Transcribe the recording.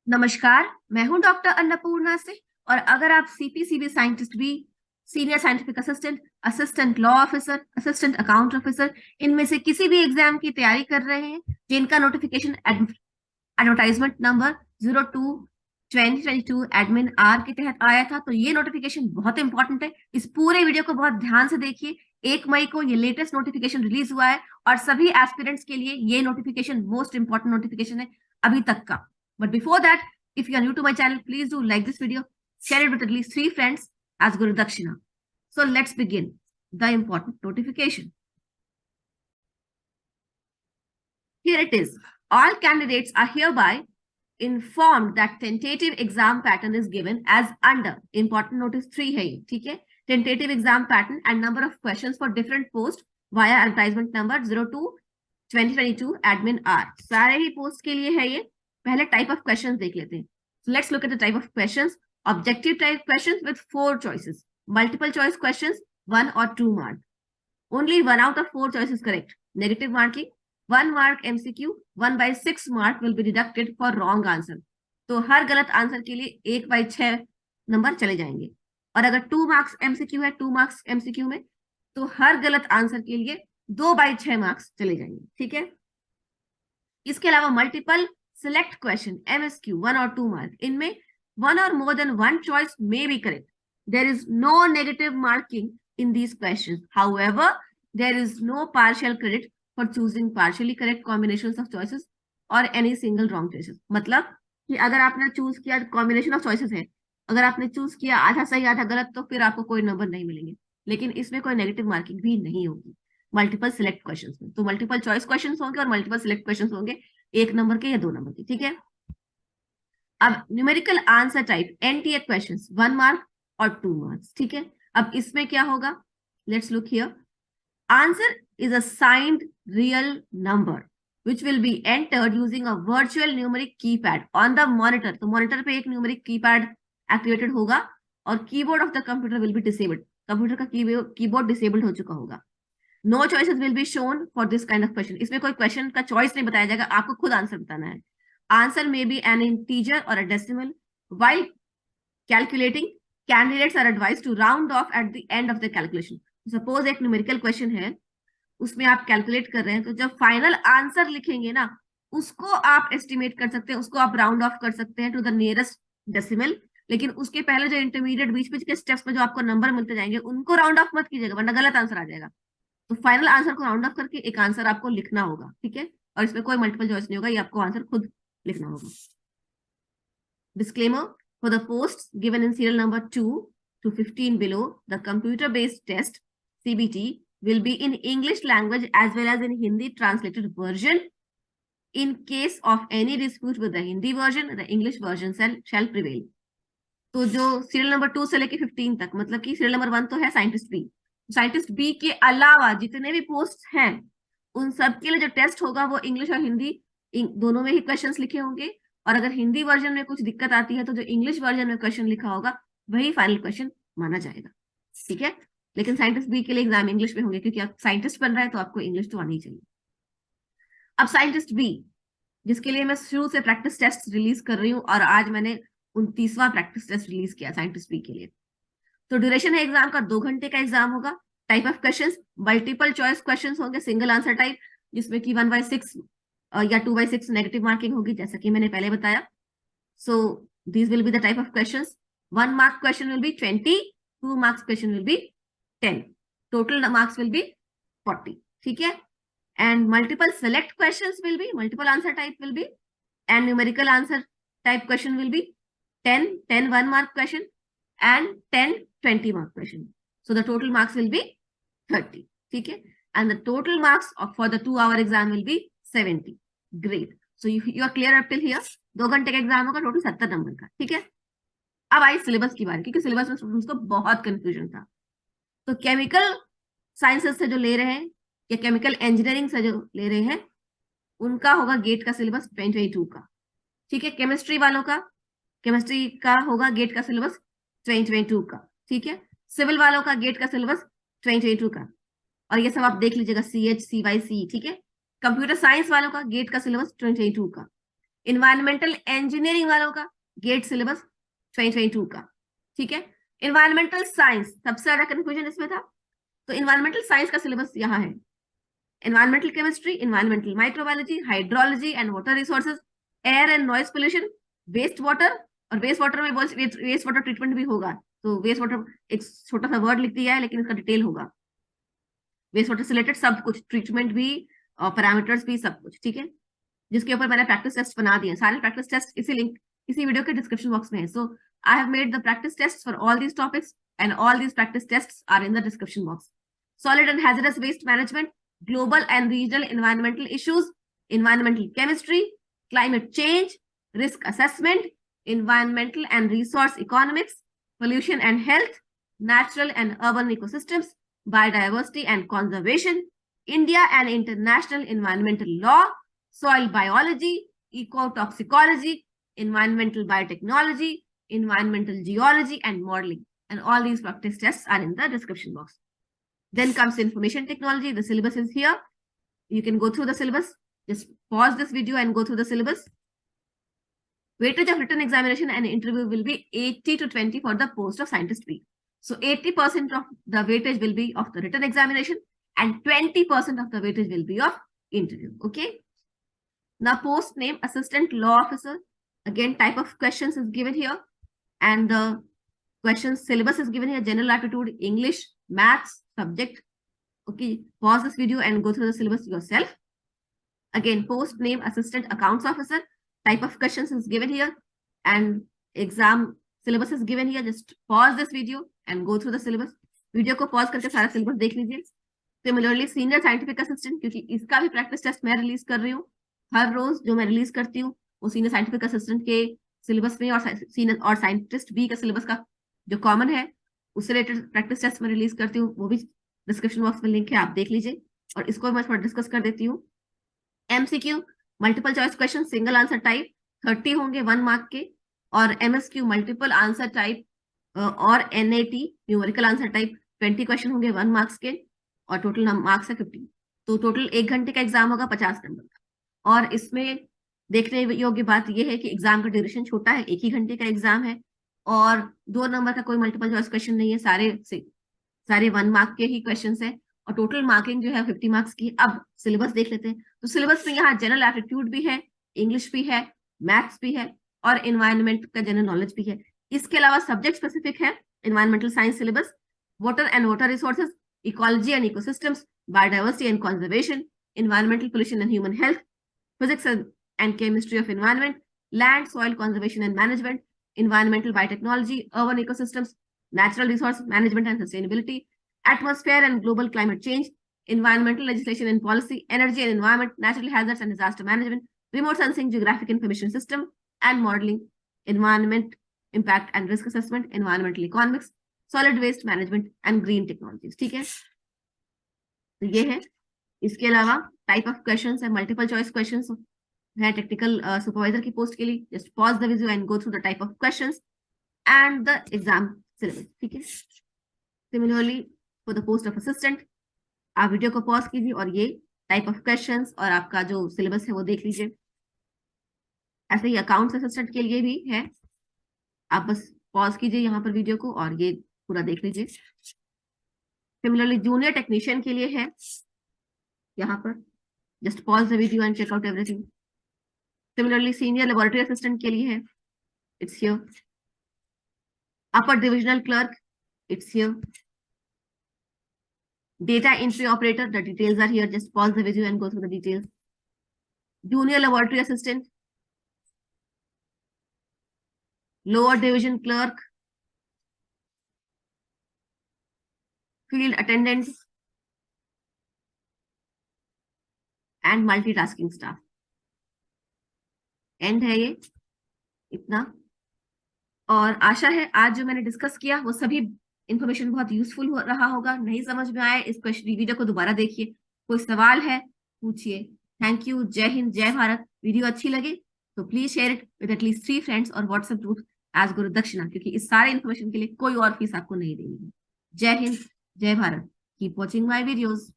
नमस्कार, मैं हूं डॉक्टर अन्नपूर्णा से। और अगर आप CPCB scientist B, senior scientific assistant, assistant law officer, assistant account officer, इनमें से किसी भी एग्जाम की तैयारी कर रहे हैं जिनका notification advertisement number 02/2022 admin R के तहत आया था, तो ये नोटिफिकेशन बहुत इंपॉर्टेंट है। इस पूरे वीडियो को बहुत ध्यान से देखिए। 1 मई को ये लेटेस्ट नोटिफिकेशन रिलीज हुआ है और सभी एस्पिरेंट्स के लिए ये नोटिफिकेशन मोस्ट इंपॉर्टेंट नोटिफिकेशन है अभी तक का। But before that, if you are new to my channel, please do like this video, share it with at least 3 friends as Guru Dakshina. So let's begin the important notification. Here it is. All candidates are hereby informed that tentative exam pattern is given as under. Important notice 3 है ये, ठीक है? Tentative exam pattern and number of questions for different posts via advertisement number 02/2022 admin R. सारे ही post के लिए है ये। पहले टाइप ऑफ क्वेश्चंस देख लेते हैं। So let's look at the type of questions. Objective type questions with 4 choices. Multiple choice questions 1 or 2 mark. Only 1 out of 4 choices correct. Negative marking 1 mark MCQ 1/6 mark will be deducted for wrong answer. तो हर गलत answer के लिए 1/6 number चले जाएंगे। और अगर 2 marks MCQ है, 2 marks MCQ में, तो हर गलत आंसर के लिए 2/6 मार्क्स चले जाएंगे। ठीक है। इसके अलावा multiple select question MSQ 1 or 2 mark. इनमें 1 or more than 1 choice may be correct. There is no negative marking in these questions. However, there is no partial credit for choosing partially correct combinations of choices or any single wrong choices. मतलब कि अगर आपने choose किया combination of choices है, अगर आपने choose किया आधा सही आधा गलत, तो फिर आपको कोई नंबर नहीं मिलेंगे। लेकिन इसमें कोई नेगेटिव मार्किंग भी नहीं होगी मल्टीपल सिलेक्ट क्वेश्चंस में। तो मल्टीपल चॉइस क्वेश्चंस होंगे और मल्टीपल सिलेक्ट क्वेश्चंस होंगे, 1 नंबर के या 2 नंबर के। ठीक है। अब numerical answer type NTA questions 1 mark और 2 मार्क्स। ठीक है। अब इसमें क्या होगा, let's look here. Answer is a signed real number which will be entered using a virtual numeric keypad on the monitor. तो मॉनिटर पे एक न्यूमेरिक कीपैड एक्टिवेटेड होगा और keyboard of the computer will be disabled. Computer का keyboard disabled हो चुका होगा। No choices will be shown for this kind of question. इसमें कोई क्वेश्चन का चॉइस नहीं बताया जाएगा, आपको खुद आंसर बताना है। Answer may be an integer और a decimal. While calculating, candidates are advised to round off at the end of the calculation. Suppose एक न्यूमेरिकल क्वेश्चन है, उसमें आप कैलकुलेट कर रहे हैं, तो जब फाइनल आंसर लिखेंगे ना, उसको आप एस्टिमेट कर सकते हैं, उसको आप राउंड ऑफ कर सकते हैं टू द नियरेस्ट डेसिमल। लेकिन उसके पहले जो इंटरमीडिएट बीच बीच के स्टेप्स में जो आपको नंबर मिलते जाएंगे, उनको राउंड ऑफ मत कीजिएगा, वरना गलत आंसर आ जाएगा। तो फाइनल आंसर को राउंड ऑफ करके एक आंसर आपको लिखना होगा। ठीक है। और इसमें कोई मल्टीपल चॉइस नहीं होगा, ये आपको आंसर खुद लिखना होगा। Disclaimer: for the posts given in serial number 2 to 15 below, the computer-based test (CBT) will be in English language as well as in Hindi translated version. In case of any dispute with the Hindi version, the English version shall prevail. तो जो serial number 2 से लेके 15 तक, मतलब कि serial number 1 तो है scientist B, scientist B के अलावा जितने भी पोस्ट हैं उन सब के लिए जो टेस्ट होगा वो इंग्लिश और हिंदी दोनों में ही क्वेश्चंस लिखे होंगे। और अगर हिंदी वर्जन में कुछ दिक्कत आती है तो जो इंग्लिश वर्जन में क्वेश्चन लिखा होगा वही फाइनल क्वेश्चन माना जाएगा। ठीक है। लेकिन साइंटिस्ट बी के लिए एग्जाम इंग्लिश में होंगे, क्योंकि आप साइंटिस्ट बन रहे हैं तो आपको इंग्लिश तो आनी चाहिए। अब साइंटिस्ट बी, जिसके लिए मैं शुरू से प्रैक्टिस टेस्ट रिलीज कर रही हूँ, और आज मैंने 29वां प्रैक्टिस टेस्ट रिलीज किया साइंटिस्ट बी के लिए। तो ड्यूरेशन है एग्जाम का 2 घंटे का एग्जाम होगा। Type of questions multiple choice questions होंगे, सिंगल आंसर टाइप, जिसमें कि 1/6 या 2/6 नेगेटिव मार्किंग होगी, जैसा कि मैंने पहले बताया। So this will be the type of questions. 1 mark question will be 20, 2 marks question will be 10, total marks will be 40। ठीक है। And multiple select questions will be, multiple answer type will be, and numerical answer type question will be 10 1 mark question and 10 20 mark question. So the total marks will be 30. ठीक है। And the total marks for the 2-hour exam will be 70. Great. So you are clear up till here. 2 घंटे का exam होगा, total 70 number का। ठीक है। अब आई syllabus की बारी, क्योंकि सिलेबस में स्टूडेंट्स को बहुत कंफ्यूजन था। तो केमिकल साइंसेस से जो ले रहे हैं या केमिकल इंजीनियरिंग से जो ले रहे हैं, उनका होगा गेट का सिलेबस 2022 का। ठीक है। केमिस्ट्री वालों का, केमिस्ट्री का होगा गेट का सिलेबस 2022 का। ठीक है। सिविल वालों का गेट का सिलेबस 2022 का, और ये सब आप देख लीजिएगा CH CY CE। ठीक है। कंप्यूटर साइंस वालों का गेट का सिलेबस 2022 का। इन्वायरमेंटल इंजीनियरिंग वालों का गेट सिलेबस 2022 का, ठीक है। इन्वायरमेंटल साइंस सबसे ज्यादा कंफ्यूजन इसमें था, तो इन्वायरमेंटल साइंस का सिलेबस यहाँ है। environmental chemistry, environmental microbiology, hydrology and water resources, air and noise pollution, waste water, और वेस्ट वाटर में वेस्ट वाटर ट्रीटमेंट भी होगा, तो वेस्ट वाटर एक छोटा सा वर्ड लिख दिया है लेकिन इसका डिटेल होगा। वेस्ट वाटर से रिलेटेड सब कुछ, ट्रीटमेंट भी और पैरामीटर्स भी सब कुछ, ठीक है, जिसके ऊपर मैंने प्रैक्टिस टेस्ट बना दिए। सारे प्रैक्टिस टेस्ट इसी लिंक इसी वीडियो के डिस्क्रिप्शन बॉक्स में है। So I have made the practice test for all these topics and all these practice test are in the description box. Solid and hazardous waste management, global and regional environmental issues, environmental chemistry, climate change, risk assessment, environmental and resource economics, pollution and health, natural and urban ecosystems, biodiversity and conservation, India and international environmental law, soil biology, ecotoxicology, environmental biotechnology, environmental geology and modeling. And all these practice tests are in the description box. Then comes information technology. The syllabus is here. You can go through the syllabus. Just pause this video and go through the syllabus. Weightage of written examination and interview will be 80 to 20 for the post of scientist B. So 80% of the weightage will be of the written examination and 20% of the weightage will be of interview. Okay. Now post name assistant law officer. Again, type of questions is given here. And the questions syllabus is given here. General aptitude, English, maths, subject. Okay, pause this video and go through the syllabus yourself. Again, post name assistant accounts officer, type of questions is given here and exam syllabus is given here. Just pause this video and go through the syllabus. Video को pause करके सारा syllabus देख लीजिए। Similarly senior scientific assistant, क्योंकि इसका भी practice test मैं release कर रही हूँ हर रोज, जो मैं रिलीज करती हूँ वो सीनियर साइंटिफिक असिस्टेंट के सिलेबस में और सीनियर और साइंटिस्ट बी का सिलेबस का जो कॉमन है उससे रिलेटेड प्रैक्टिस टेस्ट में रिलीज करती हूँ, वो भी डिस्क्रिप्शन बॉक्स में लिंक है, आप देख लीजिए। और इसको मैं थोड़ा डिस्कस कर देती हूँ। MCQ multiple choice question single answer type 30 होंगे 1 मार्क के, और एमएसक्यू मल्टीपल आंसर टाइप और NAT numerical answer type 20 question होंगे 1 मार्क्स के, और टोटल मार्क्स है 50। तो टोटल 1 घंटे का एग्जाम होगा 50 नंबर का। और इसमें देखने योग्य बात यह है कि एग्जाम का ड्यूरेशन छोटा है, 1 ही घंटे का एग्जाम है और 2 नंबर का कोई मल्टीपल चॉइस क्वेश्चन नहीं है, सारे 1 मार्क के ही क्वेश्चन है और टोटल मार्किंग जो है 50 मार्क्स की। अब सिलेबस देख लेते हैं। तो सिलेबस में यहाँ जनरल एप्टीट्यूड भी है, इंग्लिश भी है, मैथ्स भी है और एनवायरनमेंट का जनरल नॉलेज भी है। इसके अलावा सब्जेक्ट स्पेसिफिक है environmental science syllabus, water and water resources, ecology and ecosystems, biodiversity and conservation, environmental pollution and human health, physics and chemistry of environment, land soil conservation and management, environmental biotechnology, urban ecosystems, natural resource management and sustainability, atmosphere and global climate change, environmental legislation and policy, energy and environment, natural hazards and disaster management, remote sensing, geographic information system and modeling, environment impact and risk assessment, environmental economics, solid waste management and green technologies। ठीक है, तो ये है। इसके अलावा type of questions है, multiple choice questions है technical supervisor की पोस्ट के लिए। Just pause the video and go through the type of questions and the exam syllabus. ठीक है, similarly for the post of assistant आप वीडियो को pause कीजिए और ये टाइप ऑफ क्वेश्चंस और आपका जो सिलेबस है वो देख लीजिए। ऐसे ही अकाउंट्स असिस्टेंट के लिए भी है, आप बस पॉज कीजिए यहाँ पर वीडियो को और ये पूरा देख लीजिए। सिमिलरली जूनियर टेक्नीशियन के लिए है, यहाँ पर just pause the video and check out everything. Similarly, senior laboratory assistant के लिए है, it's here. Upper divisional clerk, it's here. Data entry operator, the details are here. Just pause the video and go through the details. Junior laboratory assistant, lower division clerk, field attendant, and multitasking staff. And है ये इतना। और आशा है आज जो मैंने discuss किया वो सभी इंफॉर्मेशन बहुत यूजफुल रहा होगा। नहीं समझ में आए इस वीडियो को दोबारा देखिए, कोई सवाल है पूछिए। थैंक यू, जय हिंद, जय भारत। वीडियो अच्छी लगे तो please share it with at least 3 friends और व्हाट्सएप ग्रुप एज गुरु दक्षिणा, क्योंकि इस सारे इन्फॉर्मेशन के लिए कोई और फीस आपको नहीं देनी है। जय हिंद, जय Bharat. Keep watching my videos.